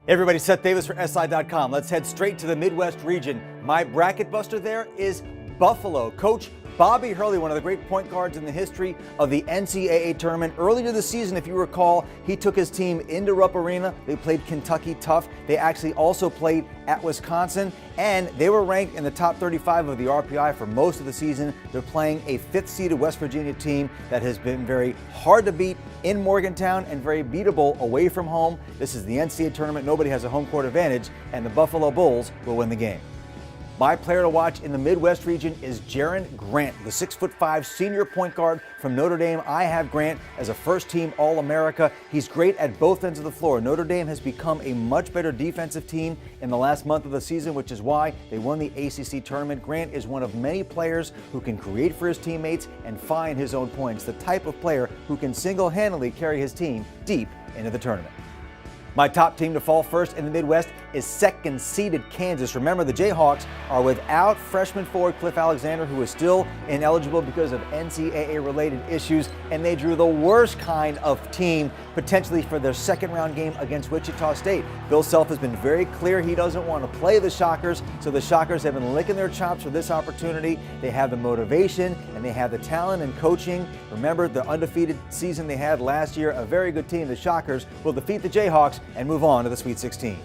Hey everybody, Seth Davis for SI.com. Let's head straight to the Midwest region. My bracket buster there is Buffalo. Coach Bobby Hurley, one of the great point guards in the history of the NCAA tournament. Earlier this season, if you recall, he took his team into Rupp Arena. They played Kentucky tough. They actually also played at Wisconsin, and they were ranked in the top 35 of the RPI for most of the season. They're playing a fifth-seeded West Virginia team that has been very hard to beat in Morgantown and very beatable away from home. This is the NCAA tournament. Nobody has a home court advantage, and the Buffalo Bulls will win the game. My player to watch in the Midwest region is Jaren Grant, the 6'5" senior point guard from Notre Dame. I have Grant as a first-team All-America. He's great at both ends of the floor. Notre Dame has become a much better defensive team in the last month of the season, which is why they won the ACC tournament. Grant is one of many players who can create for his teammates and find his own points, the type of player who can single-handedly carry his team deep into the tournament. My top team to fall first in the Midwest is second-seeded Kansas. Remember, the JAYHAWKS are without freshman forward Cliff Alexander, who is still ineligible because of NCAA-related issues, and they drew the worst kind of team potentially for their second-round game against Wichita State. Bill Self has been very clear he doesn't want to play the Shockers, so the Shockers have been licking their chops for this opportunity. They have the motivation, and they have the talent and coaching. Remember, the undefeated season they had last year, a very good team. The Shockers will defeat the JAYHAWKS and move on to the Sweet 16.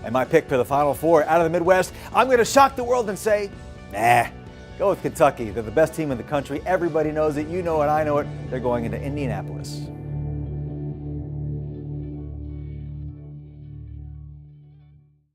And my pick for the Final Four out of the Midwest, I'm going to shock the world and say, nah, go with Kentucky. They're the best team in the country. Everybody knows it. You know it. I know it. They're going into Indianapolis.